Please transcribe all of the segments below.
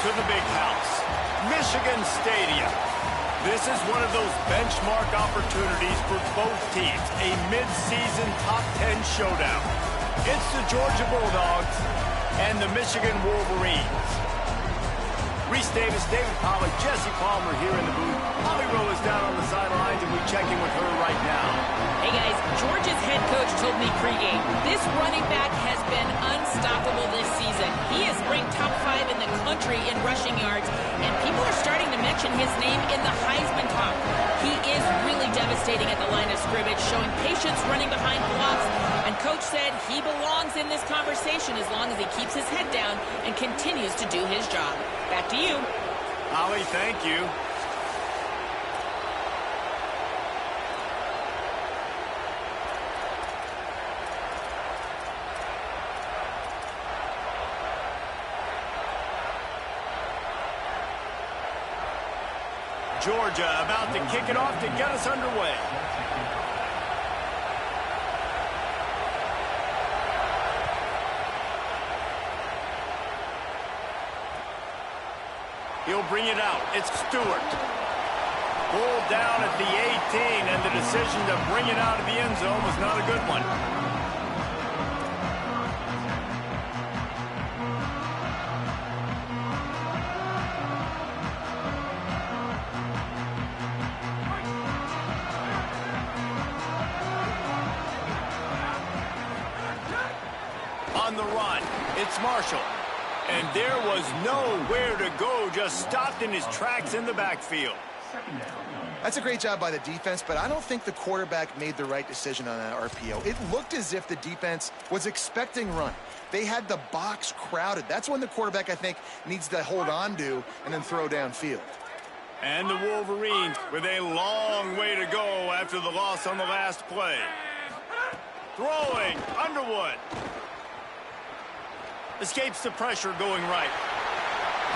to the big house, Michigan Stadium. This is one of those benchmark opportunities for both teams, a mid-season top 10 showdown. It's the Georgia Bulldogs and the Michigan Wolverines. Reese Davis, David Pollack, Jesse Palmer here in the booth. Holly Rowe is down on the sidelines, and we check in with her right now. Hey guys, Georgia's head coach told me pregame, this running back has been unstoppable this season. He is ranked top 5 in the country in rushing yards, and people are starting to mention his name in the Heisman talk. He is really devastating at the line of scrimmage, showing patience running behind blocks, and coach said he belongs in this conversation as long as he keeps his head down and continues to do his job. Back to you. Holly, thank you. Georgia about to kick it off to get us underway. He'll bring it out. It's Stewart. Pulled down at the 18, and the decision to bring it out of the end zone was not a good one. On the run, it's Marshall. And there was nowhere to go, just stopped in his tracks in the backfield. That's a great job by the defense, but I don't think the quarterback made the right decision on that RPO. It looked as if the defense was expecting run. They had the box crowded. That's when the quarterback, I think, needs to hold on to and then throw downfield. And the Wolverines with a long way to go after the loss on the last play. Throwing, Underwood. Escapes the pressure going right.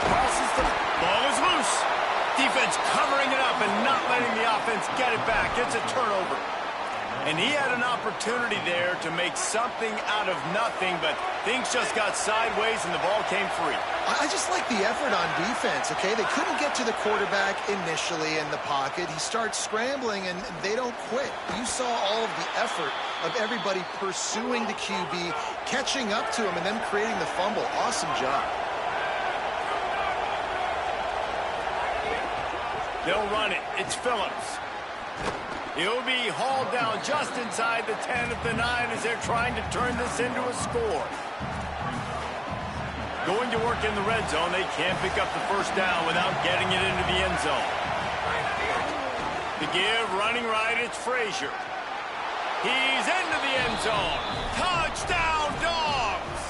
Crosses the ball is loose. Defense covering it up and not letting the offense get it back. It's a turnover. And he had an opportunity there to make something out of nothing, but things just got sideways and the ball came free. I just like the effort on defense, okay? They couldn't get to the quarterback initially in the pocket. He starts scrambling, and they don't quit. You saw all of the effort of everybody pursuing the QB, catching up to him, and then creating the fumble. Awesome job. They'll run it. It's Phillips. He'll be hauled down just inside the 10 at the 9 as they're trying to turn this into a score. Going to work in the red zone. They can't pick up the first down without getting it into the end zone. To give, running right, it's Frazier. He's into the end zone. Touchdown, Dogs!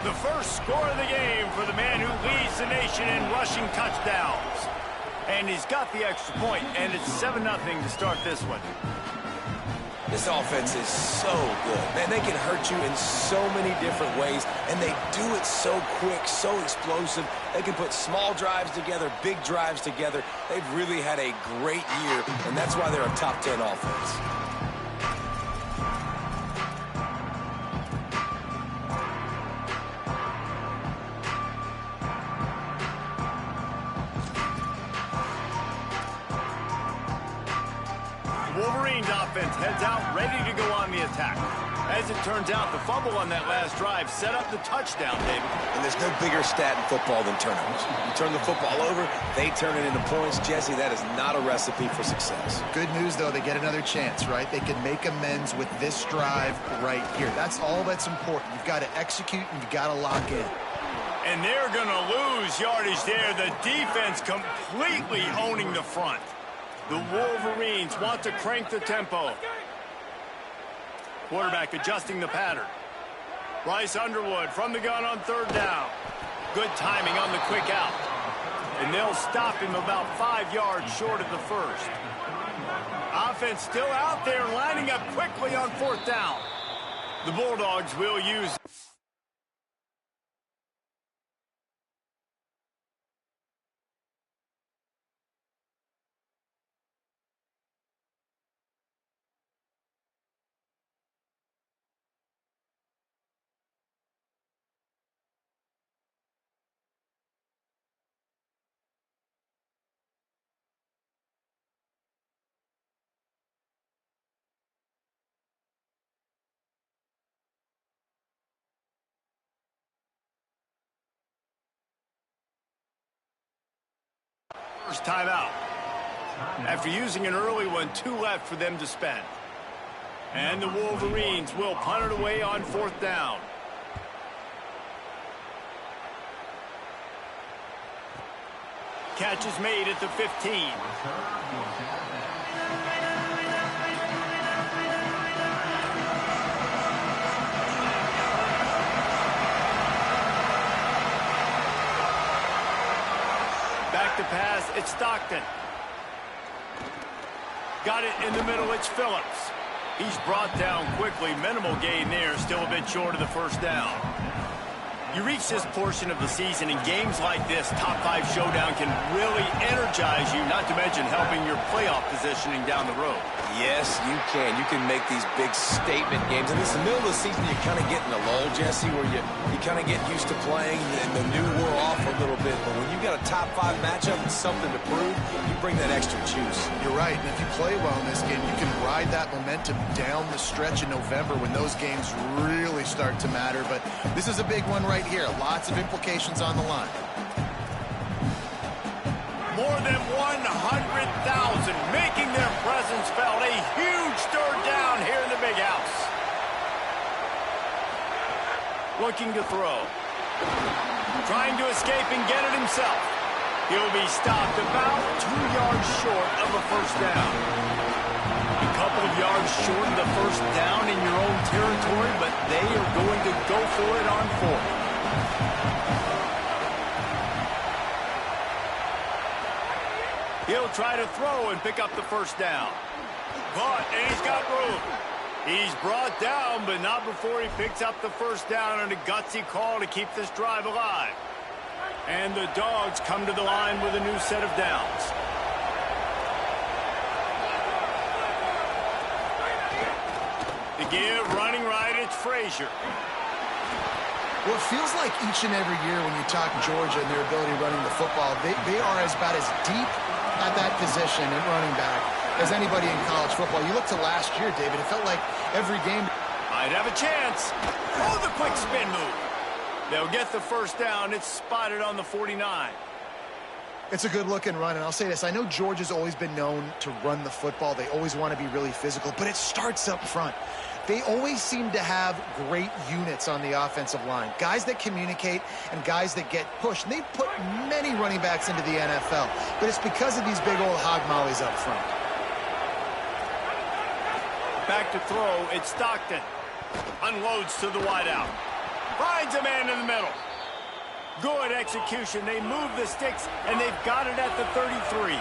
The first score of the game for the man who leads the nation in rushing touchdowns. And he's got the extra point, and it's 7-0 to start this one. This offense is so good. Man, they can hurt you in so many different ways, and they do it so quick, so explosive. They can put small drives together, big drives together. They've really had a great year, and that's why they're a top 10 offense. Wolverines offense heads out, ready to go on the attack. As it turns out, the fumble on that last drive set up the touchdown, David. And there's no bigger stat in football than turnovers. You turn the football over, they turn it into points. Jesse, that is not a recipe for success. Good news, though, they get another chance, right? They can make amends with this drive right here. That's all that's important. You've got to execute, and you've got to lock in. And they're going to lose yardage there. The defense completely owning the front. The Wolverines want to crank the tempo. Quarterback adjusting the pattern. Bryce Underwood from the gun on third down. Good timing on the quick out. And they'll stop him about 5 yards short of the first. Offense still out there lining up quickly on fourth down. The Bulldogs will use first timeout. After using an early one, 2 left for them to spend. And the Wolverines will punt it away on 4th down. Catch is made at the 15. Back to pass, it's Stockton. Got it in the middle, it's Phillips. He's brought down quickly. Minimal gain there, still a bit short of the first down. You reach this portion of the season, in games like this, top 5 showdown can really energize you, not to mention helping your playoff positioning down the road. Yes, you can. You can make these big statement games. And it's the middle of the season, you kind of get in a lull, Jesse, where you kind of get used to playing and the new wear off a little bit. But when you got a top 5 matchup and something to prove, you bring that extra juice. You're right, and if you play well in this game, you can ride that momentum down the stretch in November when those games really start to matter. But this is a big one right here. Lots of implications on the line. More than 100,000 making their presence felt. A huge third down here in the big house. Looking to throw. Trying to escape and get it himself. He'll be stopped about 2 yards short of a first down. A couple of yards short of the first down in your own territory, but they are going to go for it on 4th. He'll try to throw and pick up the first down. Caught, and he's got room. He's brought down, but not before he picks up the first down on a gutsy call to keep this drive alive. And the Dogs come to the line with a new set of downs. To give, running right, it's Frazier. Well, it feels like each and every year when you talk Georgia and their ability running the football, they are about as deep at that position at running back as anybody in college football. You look to last year, David, it felt like every game might have a chance. Oh, the quick spin move. They'll get the first down. It's spotted on the 49. It's a good-looking run, and I'll say this. I know Georgia's always been known to run the football. They always want to be really physical, but it starts up front. They always seem to have great units on the offensive line. Guys that communicate and guys that get pushed. And they've put many running backs into the NFL, but it's because of these big old hog mollies up front. Back to throw, it's Stockton. Unloads to the wideout. Finds a man in the middle. Good execution. They move the sticks, and they've got it at the 33.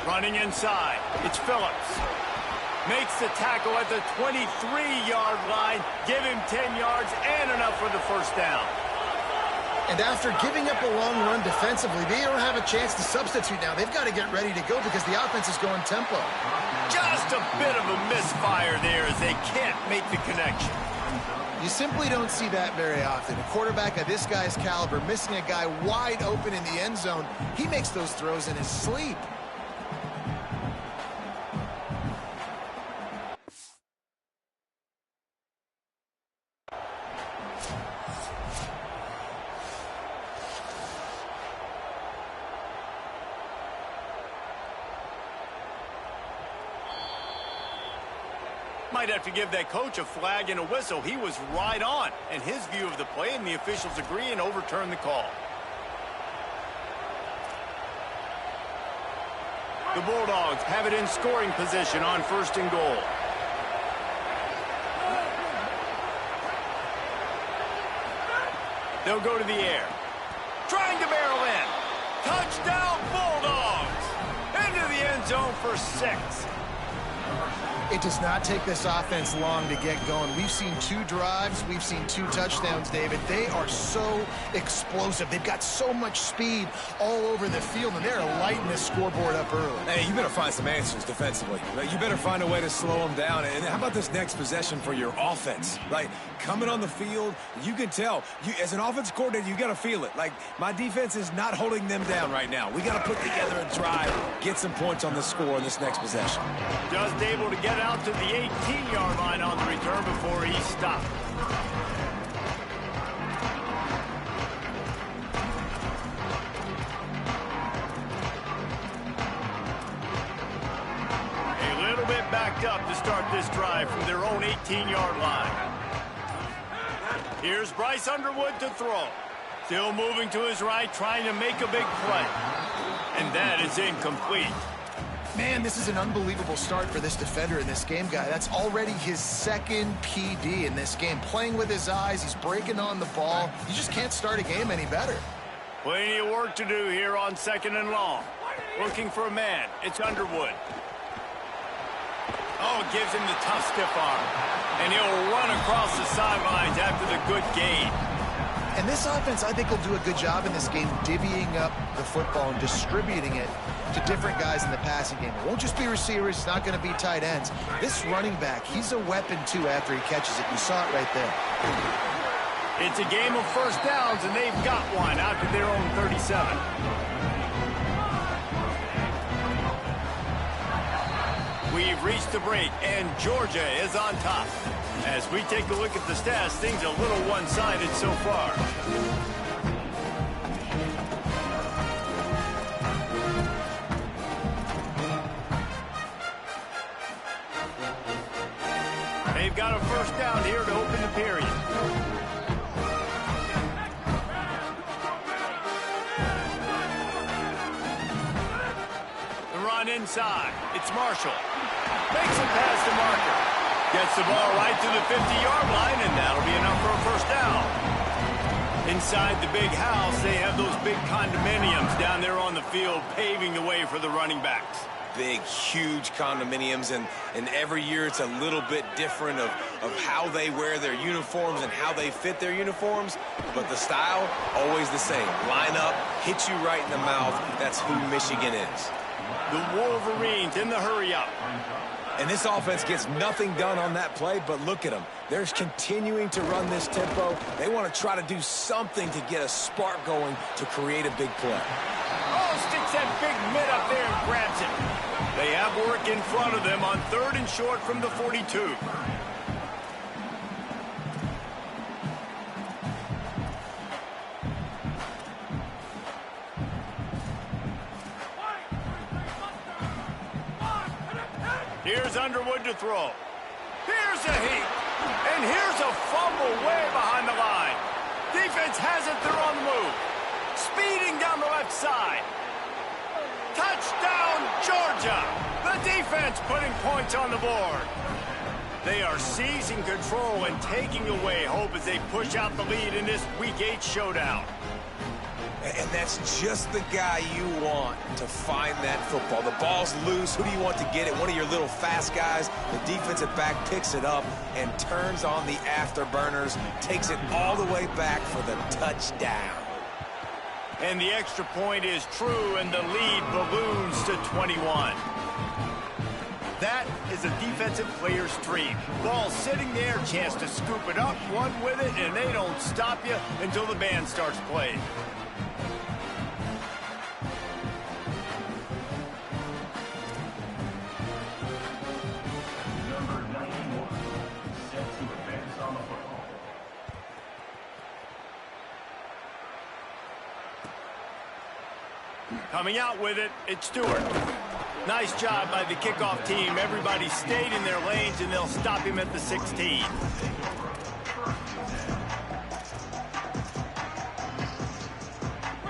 Running inside, it's Phillips. Makes the tackle at the 23-yard line. Give him 10 yards and enough for the first down. And after giving up a long run defensively, they don't have a chance to substitute now. They've got to get ready to go because the offense is going tempo. Just a bit of a misfire there as they can't make the connection. You simply don't see that very often. A quarterback of this guy's caliber missing a guy wide open in the end zone. He makes those throws in his sleep. Might have to give that coach a flag and a whistle. He was right on in his view of the play, and the officials agree and overturn the call. The Bulldogs have it in scoring position on 1st and goal. They'll go to the air. Trying to barrel in. Touchdown, Bulldogs! Into the end zone for 6. It does not take this offense long to get going. We've seen 2 drives. We've seen 2 touchdowns, David. They are so explosive. They've got so much speed all over the field, and they're lighting this scoreboard up early. Hey, you better find some answers defensively. You better find a way to slow them down. And how about this next possession for your offense? Like, coming on the field, you can tell. As an offense coordinator, you got to feel it. Like, my defense is not holding them down right now. We got to put together a drive, get some points on the score in this next possession. Just able to get out to the 18-yard line on the return before he stopped. A little bit backed up to start this drive from their own 18-yard line. Here's Bryce Underwood to throw. Still moving to his right, trying to make a big play. And that is incomplete. Man, this is an unbelievable start for this defender in this game, guy. That's already his second PD in this game. Playing with his eyes, he's breaking on the ball. You just can't start a game any better. Plenty of work to do here on 2nd and long. Looking for a man. It's Underwood. Oh, it gives him the tough stiff arm. And he'll run across the sidelines after the good gain. And this offense, I think, will do a good job in this game divvying up the football and distributing it to different guys in the passing game. It won't just be receivers. It's not going to be tight ends. This running back, he's a weapon, too, after he catches it. You saw it right there. It's a game of first downs, and they've got one out to their own 37. We've reached the break, and Georgia is on top. As we take a look at the stats, things are a little one-sided so far. They've got a first down here to open the period. The run inside. It's Marshall. Makes it past the marker. Gets the ball right to the 50-yard line, and that'll be enough for a first down. Inside the big house, they have those big condominiums down there on the field, paving the way for the running backs. Big, huge condominiums, and every year it's a little bit different of how they wear their uniforms and how they fit their uniforms, but the style, always the same. Line up, hit you right in the mouth. That's who Michigan is. The Wolverines in the hurry-up. And this offense gets nothing done on that play, but look at them. They're continuing to run this tempo. They want to try to do something to get a spark going to create a big play. Oh, sticks that big mitt up there and grabs it. They have work in front of them on 3rd and short from the 42. Here's Underwood to throw. Here's a heat. And here's a fumble way behind the line. Defense has it. They're on the move. Speeding down the left side. Touchdown, Georgia. The defense putting points on the board. They are seizing control and taking away hope as they push out the lead in this Week 8 showdown. And that's just the guy you want to find that football. The ball's loose. Who do you want to get it? One of your little fast guys. The defensive back picks it up and turns on the afterburners, takes it all the way back for the touchdown. And the extra point is true, and the lead balloons to 21. That is a defensive player's dream. Ball sitting there, chance to scoop it up, run with it, and they don't stop you until the band starts playing. Coming out with it, it's Stewart. Nice job by the kickoff team. Everybody stayed in their lanes, and they'll stop him at the 16.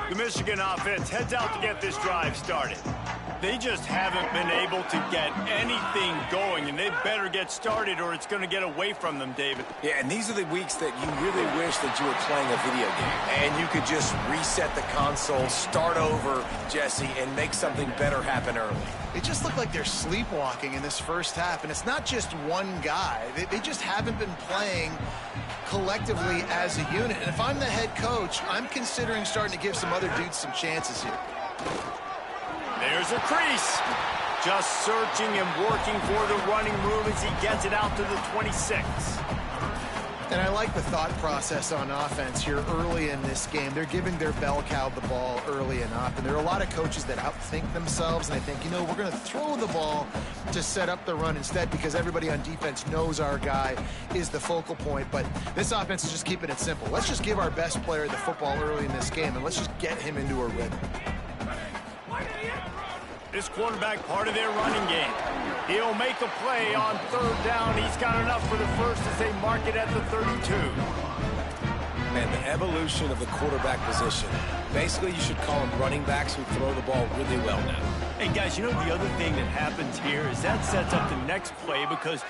The Michigan offense heads out to get this drive started. They just haven't been able to get anything going, and they better get started or it's going to get away from them, David. Yeah, and these are the weeks that you really wish that you were playing a video game and you could just reset the console, start over, Jesse, and make something better happen early. It just looked like they're sleepwalking in this first half, and it's not just one guy. They just haven't been playing collectively as a unit. And if I'm the head coach, I'm considering starting to give some other dudes some chances here. There's a crease. Just searching and working for the running room as he gets it out to the 26. And I like the thought process on offense here early in this game. They're giving their bell cow the ball early enough. And there are a lot of coaches that outthink themselves. And I think, you know, we're going to throw the ball to set up the run instead because everybody on defense knows our guy is the focal point. But this offense is just keeping it simple. Let's just give our best player the football early in this game, and let's just get him into a rhythm. This quarterback part of their running game. He'll make a play on third down. He's got enough for the first as they mark it at the 32. Man, the evolution of the quarterback position. Basically, you should call them running backs who throw the ball really well now. Hey, guys, you know the other thing that happens here is that sets up the next play because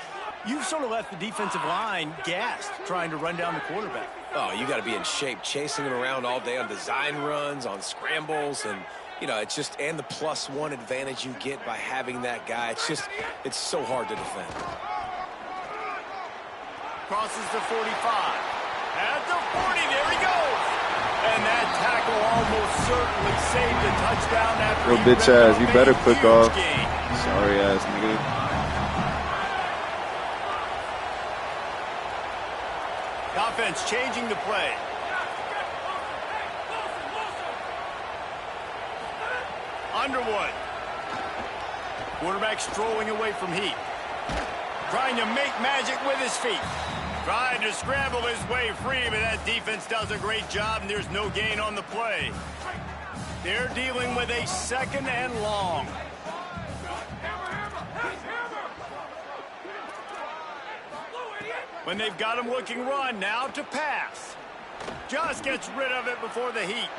you've sort of left the defensive line gassed trying to run down the quarterback. Oh, you got to be in shape, chasing him around all day on design runs, on scrambles, and you know, it's just, and the +1 advantage you get by having that guy. It's just, it's so hard to defend. Crosses the 45. At the 40, there he goes. And that tackle almost certainly saved a touchdown after Yo, bitch ass, you better click off. Sorry ass nigga. The offense changing the play. Underwood. Quarterback strolling away from Heath. Trying to make magic with his feet. Trying to scramble his way free, but that defense does a great job, and there's no gain on the play. They're dealing with a second and long. When they've got him looking run, now to pass. Just gets rid of it before the heat.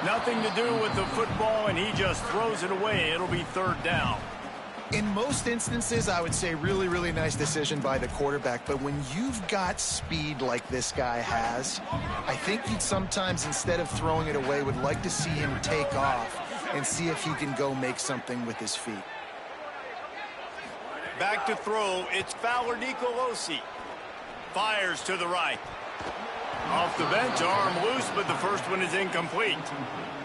Nothing to do with the football, and he just throws it away. It'll be third down. In most instances, I would say really, really nice decision by the quarterback. But when you've got speed like this guy has, I think you'd sometimes, instead of throwing it away, would like to see him take off and see if he can go make something with his feet. Back to throw, it's Fowler Nicolosi. Fires to the right. Off the bench, arm loose, but the first one is incomplete.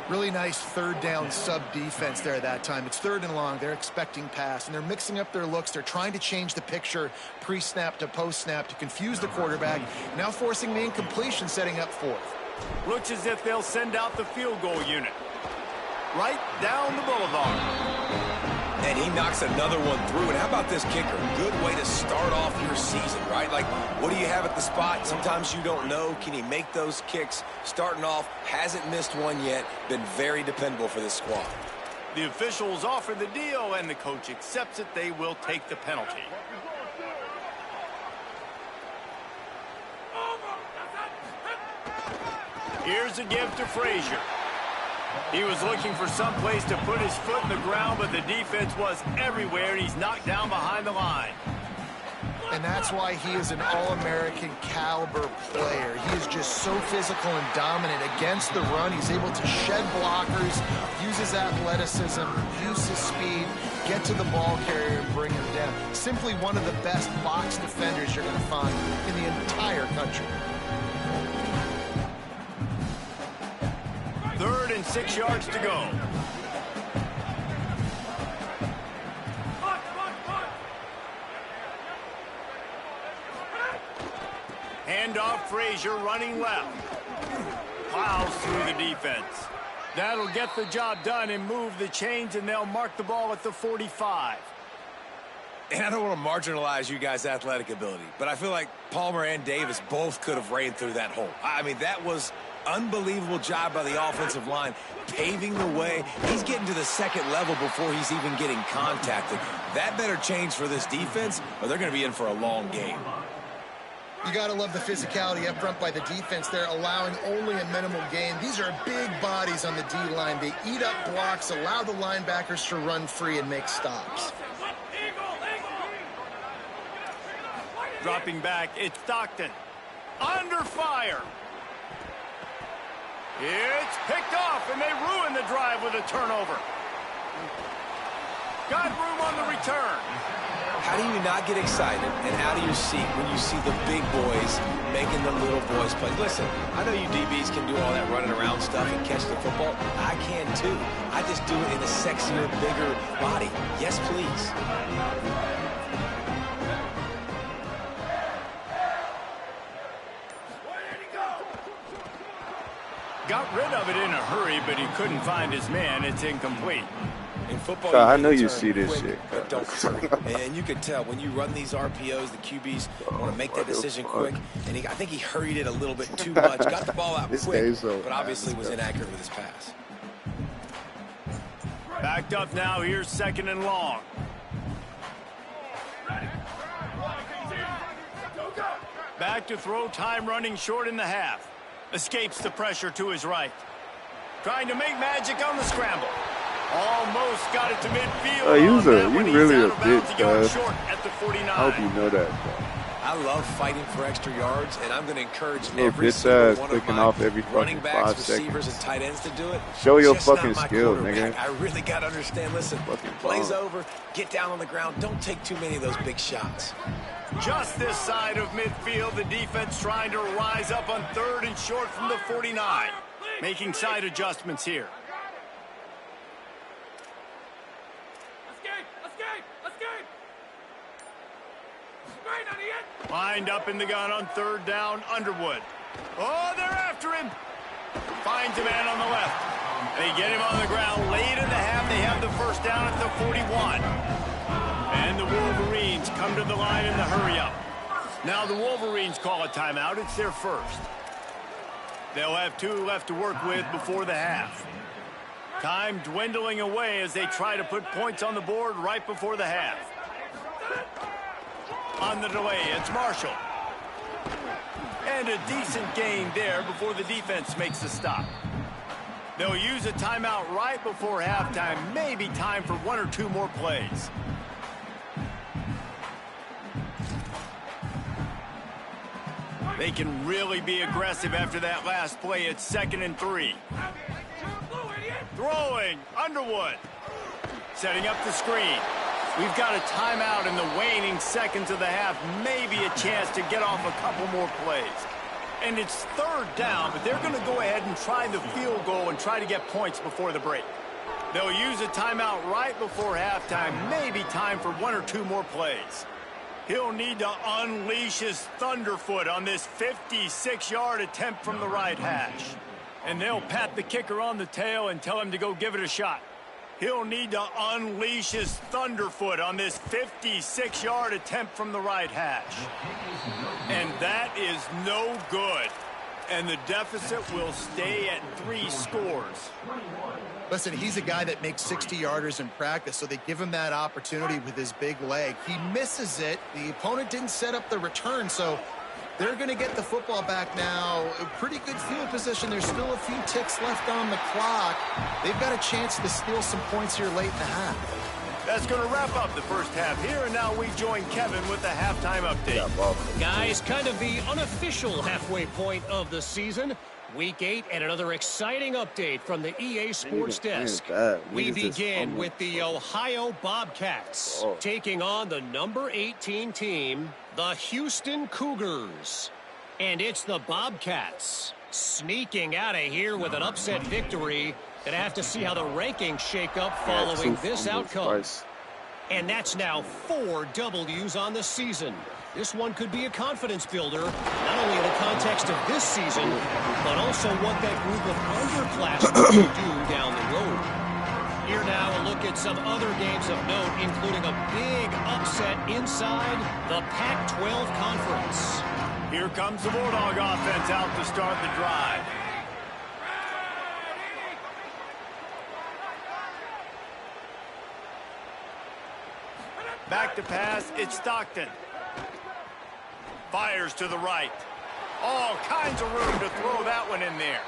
Really nice third down sub defense there that time. It's third and long. They're expecting pass, and they're mixing up their looks. They're trying to change the picture pre-snap to post-snap to confuse the quarterback, now forcing the incompletion, setting up fourth. Looks as if they'll send out the field goal unit. Right down the boulevard. And he knocks another one through. And how about this kicker? Good way to start off your season, right? Like, what do you have at the spot? Sometimes you don't know. Can he make those kicks? Starting off, hasn't missed one yet. Been very dependable for this squad. The officials offer the deal, and the coach accepts it. They will take the penalty. Here's a give to Frazier. He was looking for some place to put his foot in the ground, but the defense was everywhere, and he's knocked down behind the line. And that's why he is an All-American caliber player. He is just so physical and dominant against the run. He's able to shed blockers, use his athleticism, use his speed, get to the ball carrier and bring him down. Simply one of the best box defenders you're going to find in the entire country. 3rd and 6 yards to go. Handoff, Frazier running left. Plows through the defense. That'll get the job done and move the chains, and they'll mark the ball at the 45. And I don't want to marginalize you guys' athletic ability, but I feel like Palmer and Davis both could have ran through that hole. I mean, that was unbelievable job by the offensive line, paving the way. He's getting to the second level before he's even getting contacted. That better change for this defense, or they're going to be in for a long game. You got to love the physicality up front by the defense. They're allowing only a minimal gain. These are big bodies on the D-line. They eat up blocks, allow the linebackers to run free and make stops. Dropping back, it's Stockton. Under fire. It's picked off, and they ruin the drive with a turnover. Got room on the return. How do you not get excited and out of your seat when you see the big boys making the little boys play? Listen, I know you DBs can do all that running around stuff and catch the football. I can too. I just do it in a sexier, bigger body. Yes, please. got rid of it in a hurry, but he couldn't find his man. It's incomplete. In football, I know you see this quick, shit. But don't hurry. And you can tell when you run these RPOs, the QBs want to make that decision quick. And I think he hurried it a little bit too much. Got the ball out quick, but obviously was inaccurate with his pass. Backed up now. Here's 2nd and long. Back to throw. Time running short in the half. Escapes the pressure to his right. Trying to make magic on the scramble. Almost got it to midfield. You really a bitch, guys. Short at the 49. I hope you know that, bro. I love fighting for extra yards, and I'm going to encourage Little every bitch single ass one picking of my off every running fucking backs, 5 receivers, seconds. and tight ends to do it. Show your Just not fucking my skill, quarterback. nigga. I really got to understand. Listen, Fucking plays bomb. over, get down on the ground. Don't take too many of those big shots. Just this side of midfield, the defense trying to rise up on 3rd and short from the 49. Making side adjustments here. Lined up in the gun on 3rd down, Underwood. Oh, they're after him. Finds a man on the left. They get him on the ground late in the half. They have the 1st down at the 41. And the Wolverines come to the line in the hurry-up. Now the Wolverines call a timeout. It's their 1st. They'll have 2 left to work with before the half. Time dwindling away as they try to put points on the board right before the half. On the delay, it's Marshall. And a decent gain there before the defense makes the stop. They'll use a timeout right before halftime. Maybe time for 1 or 2 more plays. They can really be aggressive after that last play. It's 2nd and 3. Throwing, Underwood. Setting up the screen. We've got a timeout in the waning seconds of the half. Maybe a chance to get off a couple more plays. And it's 3rd down, but they're going to go ahead and try the field goal and try to get points before the break. They'll use a timeout right before halftime. Maybe time for 1 or 2 more plays. He'll need to unleash his thunderfoot on this 56-yard attempt from the right hash. And they'll pat the kicker on the tail and tell him to go give it a shot. He'll need to unleash his thunderfoot on this 56-yard attempt from the right hash. And that is no good. And the deficit will stay at 3 scores. Listen, he's a guy that makes 60-yarders in practice, so they give him that opportunity with his big leg. He misses it. The opponent didn't set up the return, so they're going to get the football back now. A pretty good field position. There's still a few ticks left on the clock. They've got a chance to steal some points here late in the half. That's going to wrap up the first half here, and now we join Kevin with the halftime update. Guys, kind of the unofficial halfway point of the season. Week 8 and another exciting update from the EA Sports Desk. We begin with the Ohio Bobcats taking on the number 18 team, the Houston Cougars. And it's the Bobcats sneaking out of here with an upset victory. Gonna have to see how the rankings shake up following this outcome. And that's now 4 W's on the season. This one could be a confidence builder, not only in the context of this season, but also what that group of underclassmen will do down the road. Here now, a look at some other games of note, including a big upset inside the Pac-12 Conference. Here comes the Bulldog offense out to start the drive. Back to pass, it's Stockton. Fires to the right. All kinds of room to throw that one in there.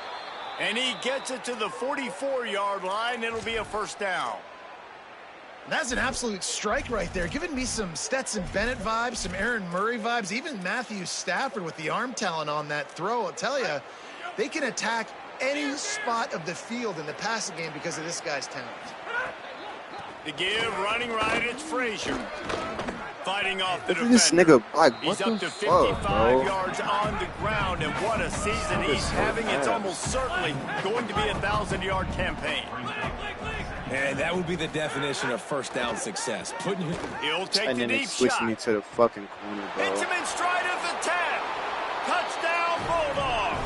And he gets it to the 44-yard line. It'll be a 1st down. That's an absolute strike right there. Giving me some Stetson Bennett vibes, some Aaron Murray vibes, even Matthew Stafford with the arm talent on that throw. I'll tell you, they can attack any spot of the field in the passing game because of this guy's talent. To give, running right, it's Frazier. Fighting off the defender. This nigga, like, what he's up the to fuck, 55 bro? yards on the ground, and what a season he's having. It's almost certainly going to be a 1,000-yard campaign. And that would be the definition of 1st down success. He'll take And the then deep it switched shot. me to the fucking corner, bro. Hits him in stride at the 10. Touchdown, Bulldogs.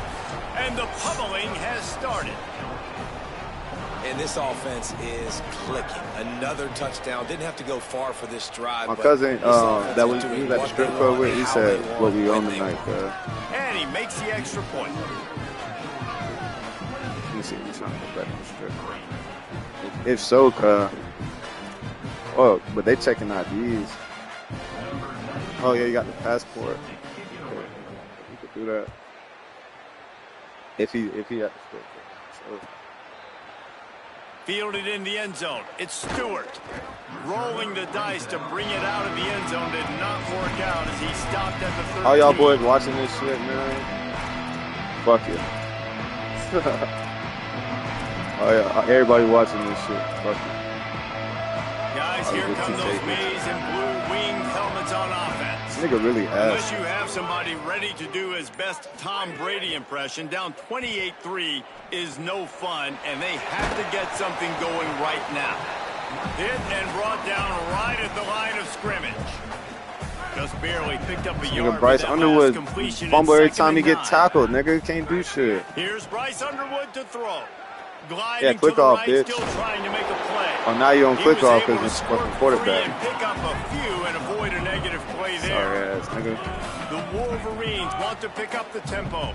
And the pummeling has started. And this offense is clicking. Another touchdown. Didn't have to go far for this drive. My cousin, that was at the strip club with, he said, "What we on tonight, cuz." And he makes the extra point. Let me see if he's trying to go back to the strip club. If so, cuz. Oh, but they checking IDs. Oh yeah, you got the passport. Okay. You could do that. If he at the strip club. So. Fielded in the end zone. It's Stewart. Rolling the dice to bring it out of the end zone did not work out as he stopped at the 13. All y'all boys watching this shit, man? Fuck it. Oh yeah, everybody watching this shit. Fuck it. Guys, here come those maize and blue winged helmets on offense. This nigga really ass. Unless you have somebody ready to do his best Tom Brady impression, down 28-3 is no fun, and they have to get something going right now. Hit and brought down right at the line of scrimmage. Just barely picked up a yard. Nigga Bryce Underwood fumble every time he get tackled. Nigga can't do shit. Here's Bryce Underwood to throw. Gliding yeah, click off, right, bitch. still trying to make a play. Oh, now you don't click off because it's fucking quarterback. And pick up a few and avoid a negative play there. Sorry ass nigga. The Wolverines want to pick up the tempo.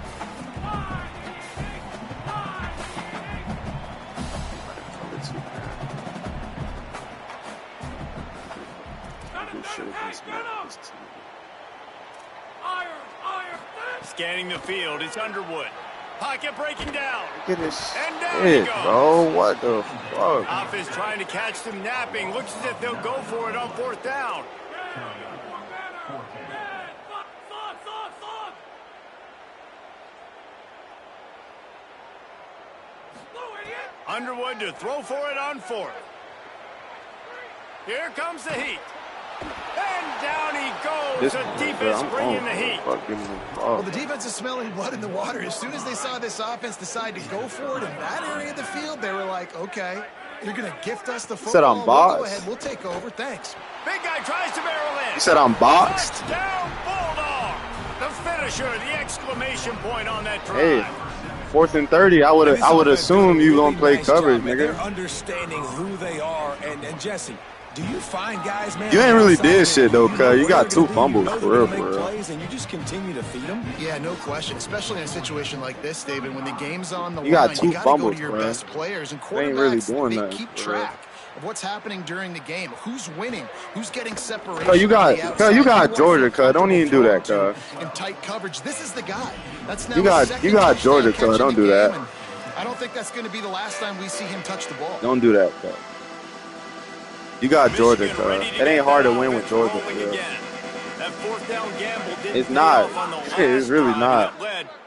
Scanning the field, it's Underwood. Pocket breaking down. Look at this and down shit, he goes. bro. What the fuck? Offense trying to catch them napping. Looks as if they'll go for it on fourth down. Underwood to throw for it on fourth. Here comes the heat. And down he goes. The defense bringing the heat. Well, the defense is smelling blood in the water. As soon as they saw this offense decide to go for it in that area of the field, they were like, okay, you're going to gift us the football. Said I'm boxed. We'll go ahead. We'll take over. Thanks. Big guy tries to barrel in. He said I'm boxed. Touchdown, Bulldog. The finisher, the exclamation point on that drive. Hey. 4th and 30, I would assume you gonna play coverage, nigga. They're understanding who they are, and Jesse, do you find guys, man? You ain't really did shit though, cuz you got 2 fumbles for real, plays, and you just continue to feed them. Yeah, no question. Especially in a situation like this, David, when the game's on the line, got 2 you gotta fumbles, go to your man. best players, and They ain't really quarterbacks, doing they nothing, keep for real. track of what's happening during the game, who's winning, who's getting separation. Cuz you got Georgia, cuz don't even do that, cuz. In tight coverage, this is the guy. That's now You got Georgia, cuz don't do that. I don't think that's going to be the last time we see him touch the ball. Don't do that, cuz. You got Georgia, cuz. It ain't hard to win with Georgia, cuz. That fourth down gamble didn't It's not. It's really not.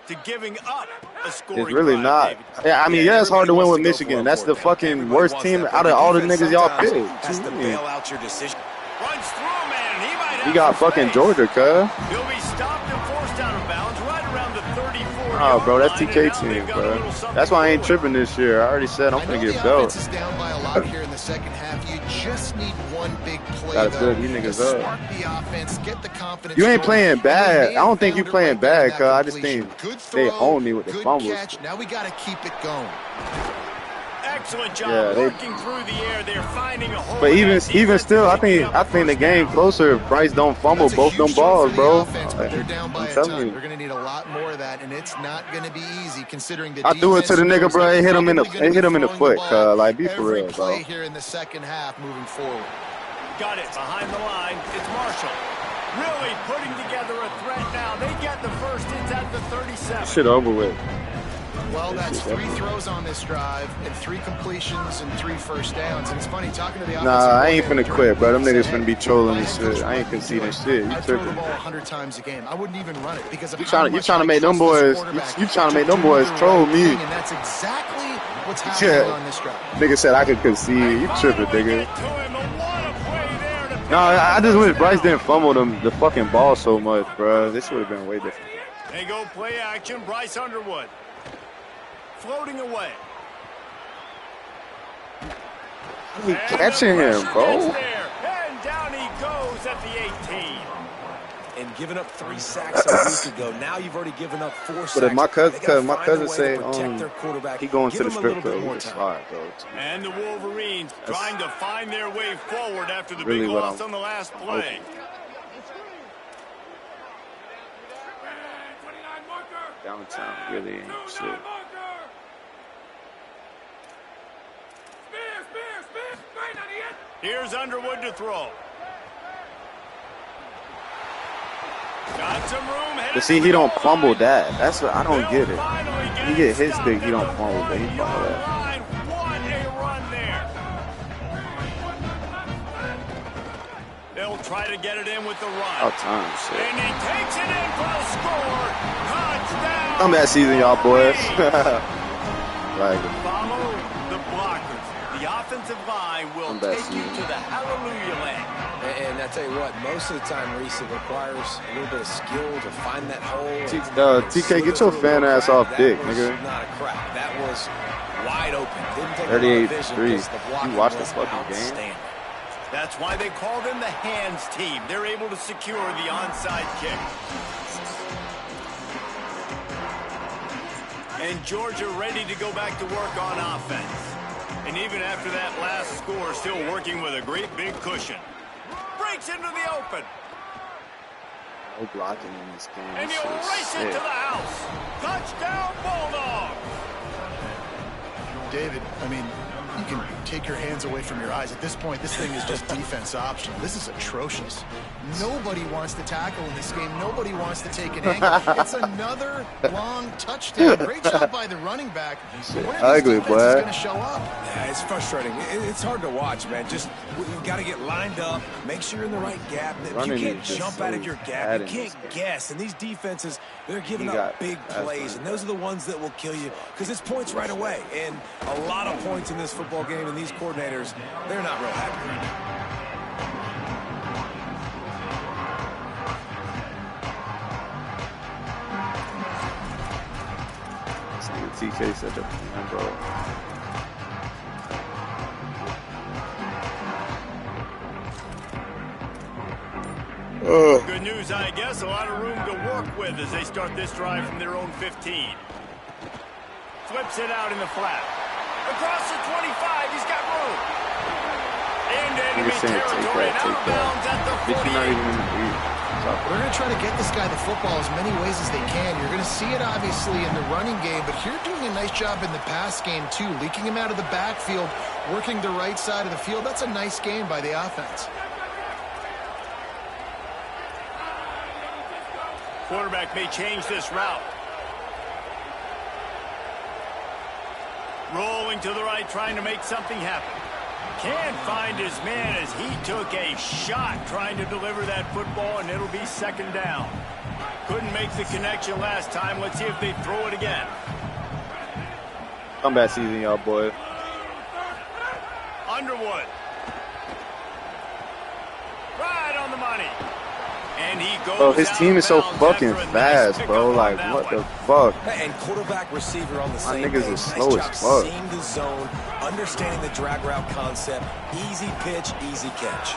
To giving up a scoring It's really not. Yeah, I mean, yeah, it's hard to win with Michigan. That's the fucking worst team out of all the niggas y'all picked. Has to bail out your decision. Runs through a man, and he might have You got some fucking space. Georgia, cuz. He'll be stopped and forced out of bounds right around the 34. Oh, bro, that's TK team, bro. That's why I ain't tripping this year. I already said I'm I gonna know get the offense belt. is down by a lot here in the second half. You just need one big play, Gotta though, build these niggas to up. spark the offense, get the confidence. You ain't going. playing And bad. they I don't think you found it playing right there in bad, that cuz I just completion. think Good they throw, own me with the good fumbles. catch. Now we got to keep it going. Excellent job Yeah, working through the air. They're finding a hole. But in even that still, I defense think the game closer if Bryce don't fumble That's a both them huge balls, shot for the bro. offense, but they're down by I'm a telling ton. you. They're going to need a lot more of that, and it's not going to be easy considering the I threw it to the nigga, bro. It hit him in the foot, cuz. Like, be for every real, play bro. here in the second half moving forward. Got it behind the line. It's Marshall. Really putting together a threat now. They get the first hits at the 37. Shit over with. Well, that's 3 throws on this drive and 3 completions and 3 first downs. And it's funny talking to the offensive Nah, I ain't finna coordinator, quit, bro. Them niggas said, finna be trolling and shit. I ain't conceding shit. You I throw the tripping? ball 100 times a game. I wouldn't even run it because of You how tryna much to I make them trust this boys? quarterback You trying to make them do boys the troll right me? thing, and that's exactly what's happening Yeah. on this drive. Nigga said I could concede. You tripping, nigga? Get to him, and what a play there to No, I just wish Bryce didn't fumble the fucking ball so much, bro. This would have been way different. They go play action. Bryce Underwood floating away. He catching him, bro. And down he goes at the 18. and giving up 3 sacks a week ago. Now you've already given up 4 sacks. But if my cousin say he going to the strip club, we just fire, bro. And the Wolverines trying to find their way forward after the really big loss on the last play. Downtown really ain't shit. Here's Underwood to throw. Got some room. But see, he don't fumble that. That's what I don't get it. He get his big, he don't fumble, but he fumble that. What a run there. They'll try to get it in with the run. All time, shit. And he takes it in for a score. Touchdown. I'm that season, y'all boys. Like, follow the blockers. The offensive line will take you to the hallelujah land. And I tell you what, most of the time, Reese, it requires a little bit of skill to find that hole. TK, get your fan ass off dick, nigga. Not a crap. That was wide open. Didn't take a lot of vision because the blocking You watched the was fucking game? outstanding. That's why they call them the hands team. They're able to secure the onside kick. And Georgia ready to go back to work on offense. And even after that last score, still working with a great big cushion. Breaks into the open. No blocking in this game. And he'll race it to the house. Touchdown, Bulldogs. David, I mean, you can take your hands away from your eyes. At this point, this thing is just defense optional. This is atrocious. Nobody wants to tackle in this game. Nobody wants to take an angle. It's another long touchdown. Great job by the running back. Ugly, boy. Is going to show up. Yeah, it's frustrating. It's hard to watch, man. Just you got to get lined up. Make sure you're in the right gap. If you can't jump out of your gap, you can't guess. And these defenses, they're giving up big plays, and those are the ones that will kill you because it's points right away. And a lot of points in this football game, and these coordinators, they're not real happy right now. TK such a fan, bro. Good news, I guess. A lot of room to work with as they start this drive from their own 15. Flips it out in the flat. Across the 25, he's got room. Into enemy territory and out of bounds at the 48. They're going to try to get this guy the football as many ways as they can. You're going to see it, obviously, in the running game, but you're doing a nice job in the pass game, too. Leaking him out of the backfield, working the right side of the field. That's a nice game by the offense. Quarterback may change this route. Rolling to the right, trying to make something happen. Can't find his man as he took a shot trying to deliver that football, and it'll be second down. Couldn't make the connection last time. Let's see if they throw it again. Comeback season, y'all boys. Underwood. Right on the money. And he goes. Bro, his team is so fucking fast, bro. Like, what the fuck? And quarterback receiver on the same niggas page. is slow nice as job fuck. seeing the zone, understanding the drag route concept. Easy pitch, easy catch.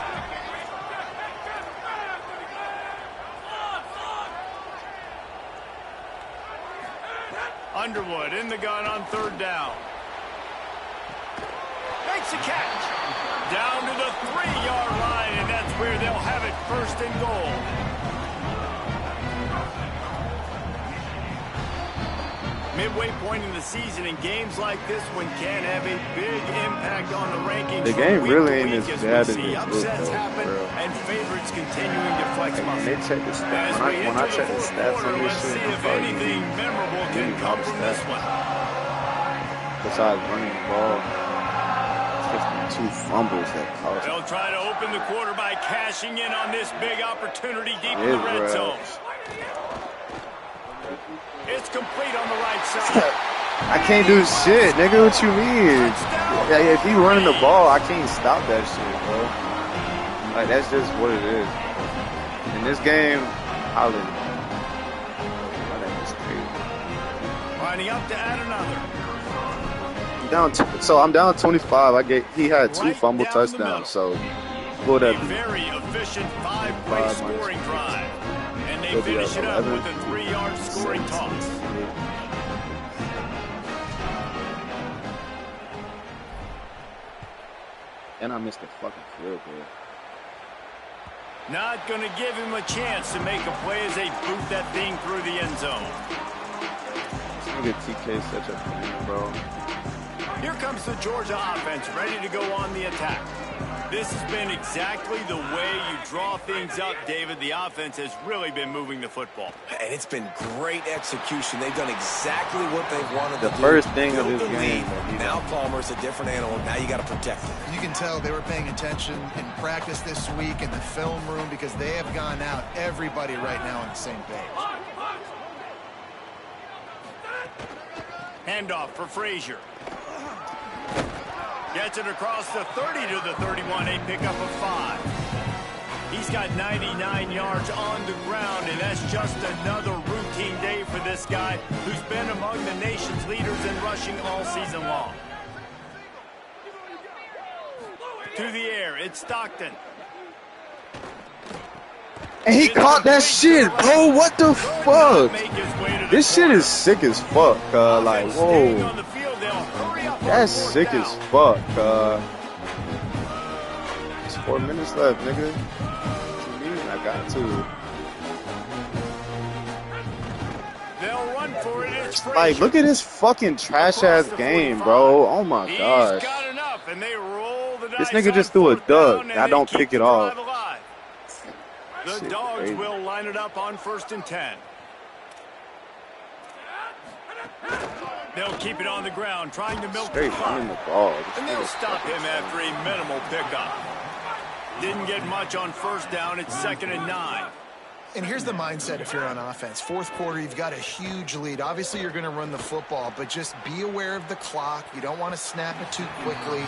Underwood in the gun on third down. Makes a catch. Down to the 3-yard line, and that's where they'll have it, first and goal. Midway point in the season, in games like this one can have a big impact on the rankings. The game really ain't as bad as it looks, upsets happen, bro. and favorites continuing to flex muscle. They check the stats. When I check the stats on this shit, see if anything memorable can come from this one. Besides running the ball, 52 fumbles that cost. They'll try to open the quarter by cashing in on this big opportunity deep in the red zone. It's complete on the right side. I can't do shit, nigga. What you mean? Yeah, if he running the ball, I can't stop that shit, bro. Like, that's just what it is. In this game, Holland. Lining up to add another. I'm down 25. He had 2 fumble touchdowns, so what a very efficient 5-play scoring drive. And they finish it up with a 3-yard scoring toss. And I missed the fucking field goal. Not going to give him a chance to make a play as they boot that thing through the end zone. This nigga TK is such a fan, bro. Here comes the Georgia offense ready to go on the attack. This has been exactly the way you draw things up, David. The offense has really been moving the football. And it's been great execution. They've done exactly what they wanted to do. The first thing of this game. Now Palmer's a different animal. Now you got to protect him. You can tell they were paying attention in practice this week in the film room because they have gone out, everybody right now on the same page. Handoff for Frazier. Gets it across the 30 to the 31, a pickup of 5. He's got 99 yards on the ground, and that's just another routine day for this guy who's been among the nation's leaders in rushing all season long. To the air, it's Stockton. And he caught that shit, bro. What the fuck? This shit is sick as fuck. Like, whoa. That's sick as fuck. It's 4 minutes left, nigga. What you mean? I got to. They'll run for it. It's like, look at this fucking trash ass game, bro. Oh my gosh. Got enough, and they roll the This dice nigga just threw a duck. I don't pick it off. The Dogs will line it up on 1st and 10. They'll keep it on the ground, trying to milk the clock. And they'll stop him after a minimal pickup. Didn't get much on 1st down. It's 2nd and 9. And here's the mindset if you're on offense. 4th quarter, you've got a huge lead. Obviously, you're going to run the football, but just be aware of the clock. You don't want to snap it too quickly.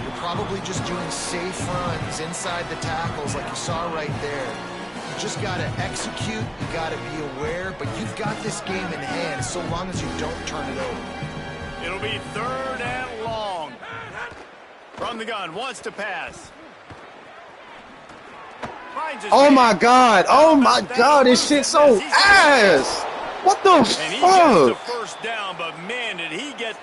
You're probably just doing safe runs inside the tackles like you saw right there. You just got to execute. You got to be aware, but you've got this game in hand so long as you don't turn it over. It'll be 3rd and long. From the gun, wants to pass. Oh my god! Oh my god! This shit's so ass! What the fuck?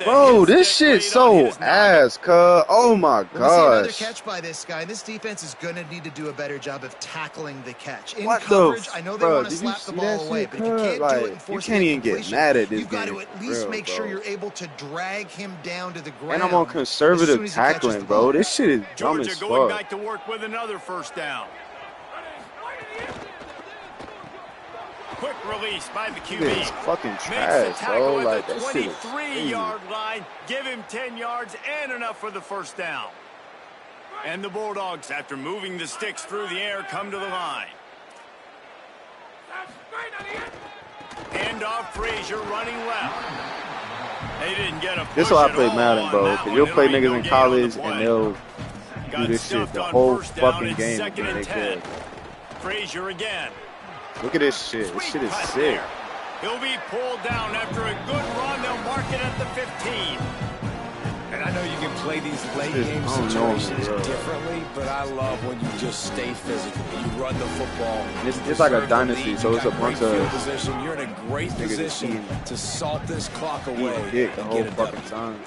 Bro, this shit's so ass, cuz. Oh my gosh. Another catch by this guy. This defense is going to need to do a better job of tackling the catch. In coverage, I know they want to slap the ball away, but if you can't do it and force you can't even get mad at this you've got to at least make sure you're able to drag him down to the ground. And I'm on conservative tackling, bro. This shit is dumb as fuck. Georgia going back to work with another 1st down. Quick release by the QB. It's fucking trash, bro. Like, that shit is 23-yard line. Give him 10 yards and enough for the 1st down. And the Bulldogs, after moving the sticks through the air, come to the line. Handoff, Frazier running left. They didn't get a push. This is why I play Madden, bro. Because you'll play niggas in college and they'll do this shit the whole fucking game. 2nd and 10. Frazier again. Look at this shit. This shit is sick. He'll be pulled down after a good run. They'll mark it at the 15. And I know you can play these late game situations differently, but I love when you just stay physical. You run the football. It's like a dynasty, so it's a bunch of position. You're in a great position to salt this clock away the whole fucking time.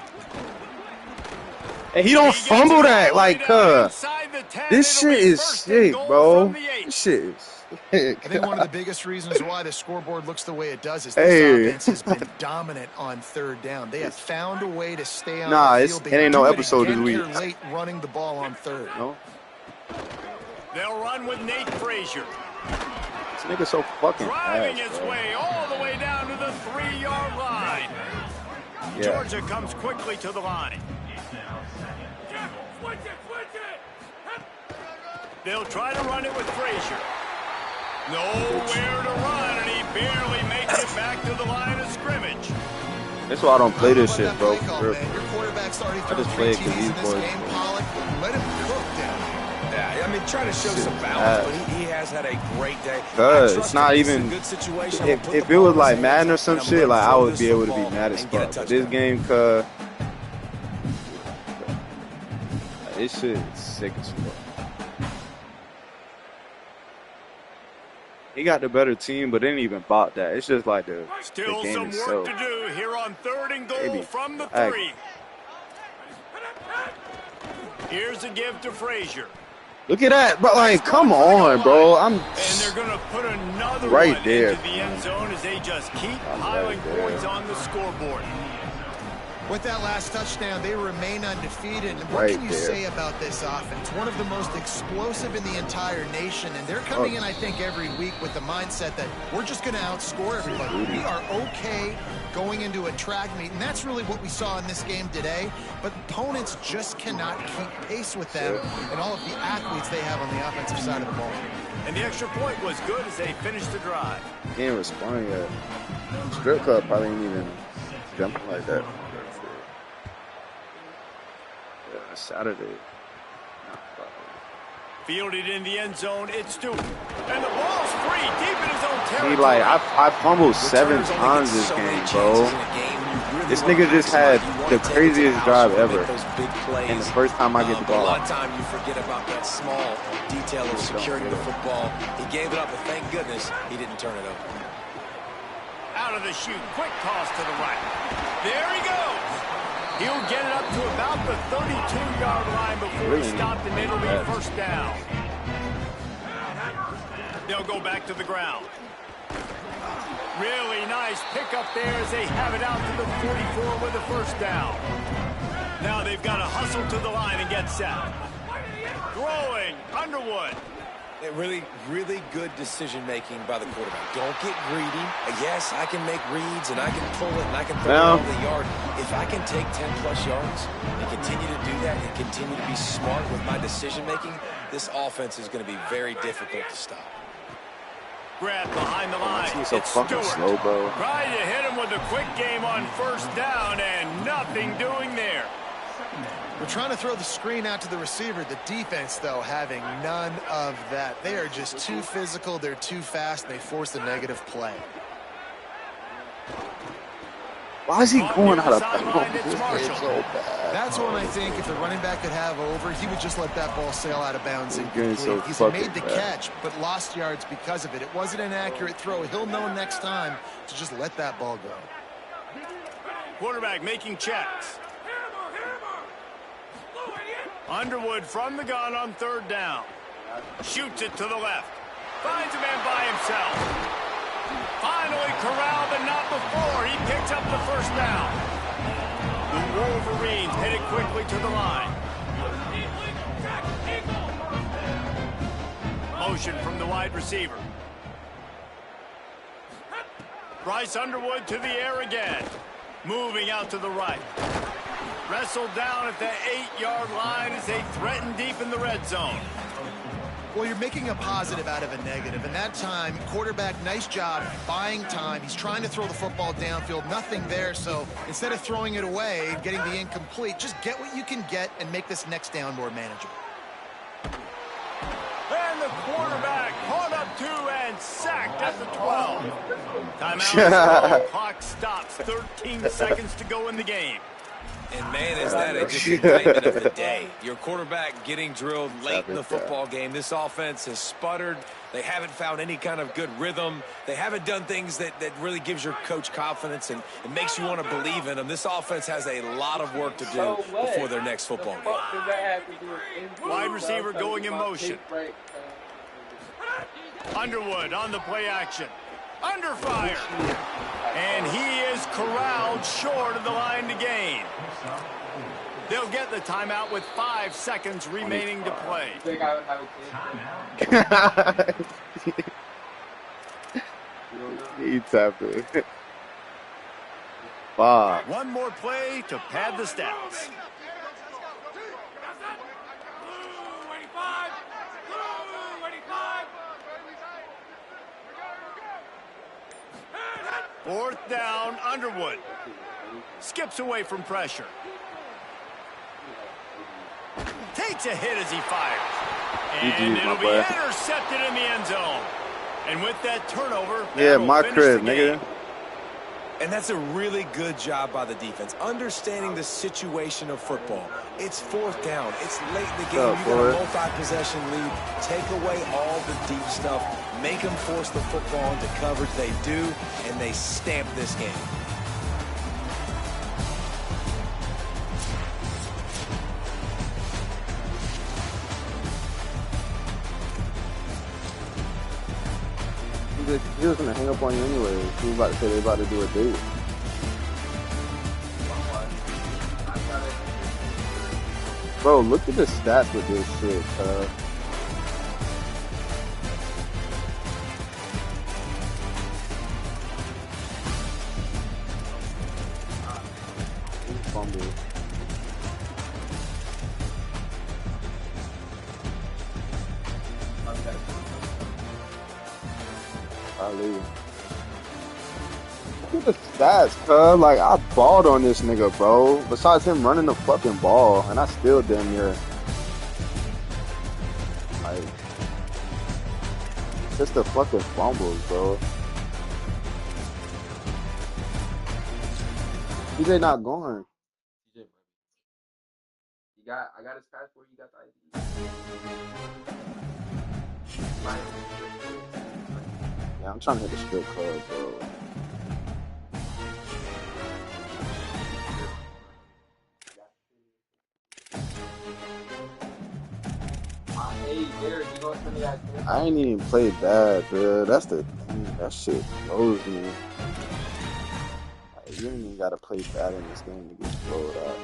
And he don't fumble that, like, this shit is sick, bro. This shit is sick. I think one of the biggest reasons why the scoreboard looks the way it does is this offense has been dominant on 3rd down. They have found a way to stay on the field. It ain't no episode this week. They're late running the ball on 3rd. No. They'll run with Nate Frazier. This nigga so fucking driving ass, his bro. way all the way down to the 3-yard line. Yeah. Georgia comes quickly to the line. They'll try to run it with Frazier. Nowhere to run, and he barely makes it back to the line of scrimmage. That's why I don't play this shit, bro. Your quarterback's already I just play it because these boys. Let him cook down. Yeah, I mean, try to show some balance, but he has had a great day. It's not even. If it was like Madden or some shit, like I would be able to be mad as fuck. But this game, this shit is sick as fuck. He got the better team, but didn't even bought that. It's just like the Still game some is work so to do here on 3rd and goal from the 3. Here's a give to Frazier. Look at that, but like, come on, bro. And they're going to put another right one there into the end zone as they just keep piling points on the scoreboard. With that last touchdown, they remain undefeated. And what can you say about this offense? One of the most explosive in the entire nation. And they're coming in, I think, every week with the mindset that we're just going to outscore everybody. We are okay going into a track meet. And that's really what we saw in this game today. But opponents just cannot keep pace with them and all of the athletes they have on the offensive side of the ball. And the extra point was good as they finished the drive. He ain't responding yet. Strip club probably ain't even jumping like that. Saturday. Fielded in the end zone, it's Stewart. And the ball's free, deep in his own territory. He like, I fumbled 7 times this game, bro. This nigga just had the craziest drive ever. And the first time I get the ball. A lot of time you forget about that small detail of securing the football. He gave it up, but thank goodness he didn't turn it over. Out of the chute, quick toss to the right. There he goes. He'll get it up to about the 32-yard line before he stopped, and it'll be first down. They'll go back to the ground. Really nice pickup there as they have it out to the 44 with a first down. Now they've got to hustle to the line and get set. Throwing, Underwood. Really, really good decision-making by the quarterback. Don't get greedy. Yes, I can make reads, and I can pull it, and I can throw it over the yard. If I can take 10-plus yards and continue to do that and continue to be smart with my decision-making, this offense is going to be very difficult to stop. Grab behind the line. He's so fucking slow, bro. Trying to hit him with a quick game on first down, and nothing doing there. We're trying to throw the screen out to the receiver. The defense, though, having none of that. They are just too physical. They're too fast. They force a negative play. Why is he going out of bounds? It's so bad. That's one I think if the running back could have over, he would just let that ball sail out of bounds and complete. He's made the catch, but lost yards because of it. It wasn't an accurate throw. He'll know next time to just let that ball go. Quarterback making checks. Underwood from the gun on 3rd down. Shoots it to the left. Finds a man by himself. Finally corralled, but not before. He picks up the first down. The Wolverines headed quickly to the line. Motion from the wide receiver. Bryce Underwood to the air again. Moving out to the right. Wrestled down at the 8-yard line as they threaten deep in the red zone. Well, you're making a positive out of a negative. And that time, quarterback, nice job buying time. He's trying to throw the football downfield. Nothing there. So instead of throwing it away, getting the incomplete, just get what you can get and make this next down more manageable. And the quarterback caught up to and sacked at the 12. Timeout. Clock stops. 13 seconds to go in the game. And, man, is that a just indictment of the day. Your quarterback getting drilled late in the football game. This offense has sputtered. They haven't found any kind of good rhythm. They haven't done things that really gives your coach confidence and it makes you want to believe in them. This offense has a lot of work to do before their next football game. Wide receiver going in motion. Underwood on the play action. Under fire. And he is corralled short of the line to gain. They'll get the timeout with 5 seconds remaining to play. He tapped it. Wow. One more play to pad the stats. Fourth down, Underwood. Skips away from pressure. Takes a hit as he fires. And it'll be intercepted in the end zone. And with that turnover, yeah, my crib, nigga. And that's a really good job by the defense, understanding the situation of football. It's 4th down. It's late in the game. You got a multi-possession lead. Take away all the deep stuff. Make them force the football into coverage. They do, and they stamp this game. He was gonna hang up on you anyway. He was about to say they about to do a date. Bro, look at the stats with this shit, Fumble. Look at the stats, cuz. Like, I balled on this nigga, bro. Besides him running the fucking ball, and I still damn near. Like, just the fucking fumbles, bro. TJ not going. I got his passport, you got the ID. Yeah, I'm trying to hit the strip club, bro. I ain't even played bad, bro. That's the thing. That shit blows me. Like, you ain't even gotta play bad in this game to get blowed out.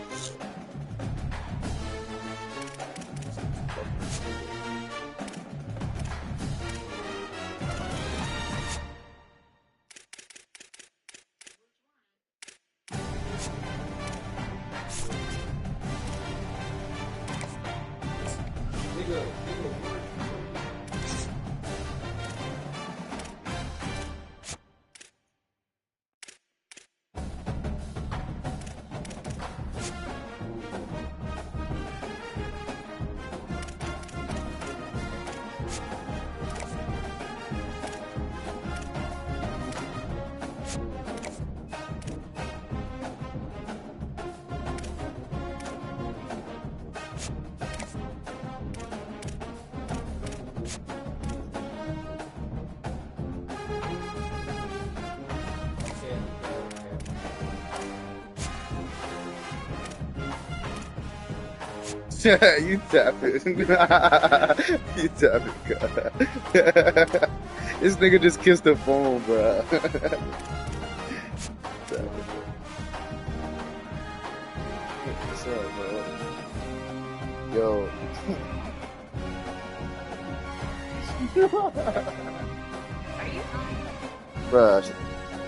You tapping. You tapping, God. This nigga just kissed the phone, bro. What's up, bro? Yo. Bruh,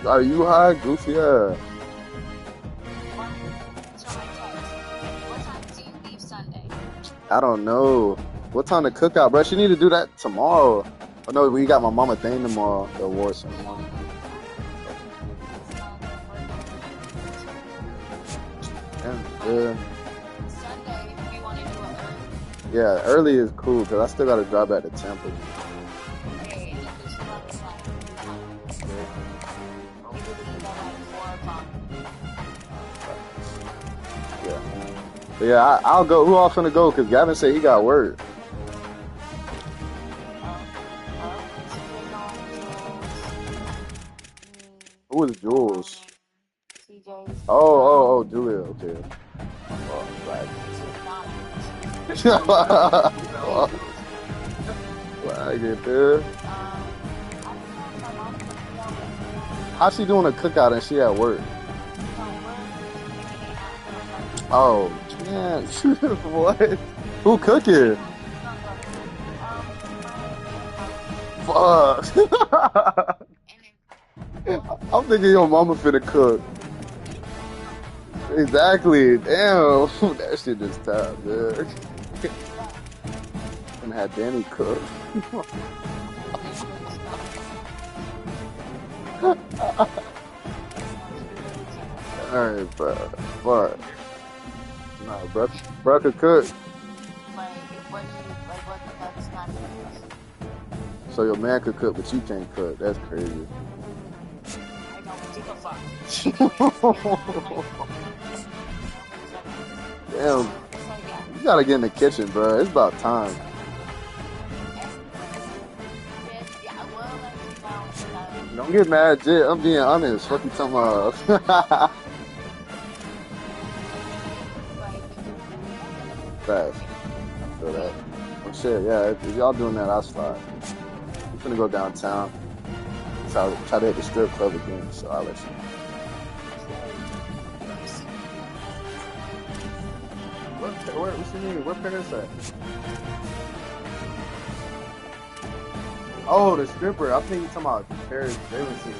are you high? Goofy, yeah. I don't know. What time the cookout, bro? She need to do that tomorrow. Oh no, we got my mama thing tomorrow. The award ceremony. Yeah. Sunday, if you want to do it early. Yeah, early is cool because I still got to drive back to Tampa. Okay, and just run the time. We could leave at like 4 o'clock. Yeah. But yeah, I'll go. Who else gonna go? Because Gavin said he got work. Who was Jules? CJ's. Oh, Julia. Okay. Oh, flag it, dude. How's she doing a cookout and she at work? Oh, man. What? Who cooking? Fuck. I'm thinking your mama finna cook. Exactly. Damn. That shit just tough, dude. And had Danny cook. Alright, bro. Fuck. Nah, bro could cook. So your man could cook, but you can't cook. That's crazy. I don't give a fuck. Damn. You gotta get in the kitchen, bro. It's about time. Don't get mad, Jit. I'm being honest. What you talking about? Fast. I feel that. Oh shit, yeah. If y'all doing that, that's fine. I'm gonna go downtown. Try to hit the strip club again, so I'll let you know. What's your name? Where Paris at? Oh, the stripper. I think you're talking about Paris. They were seeing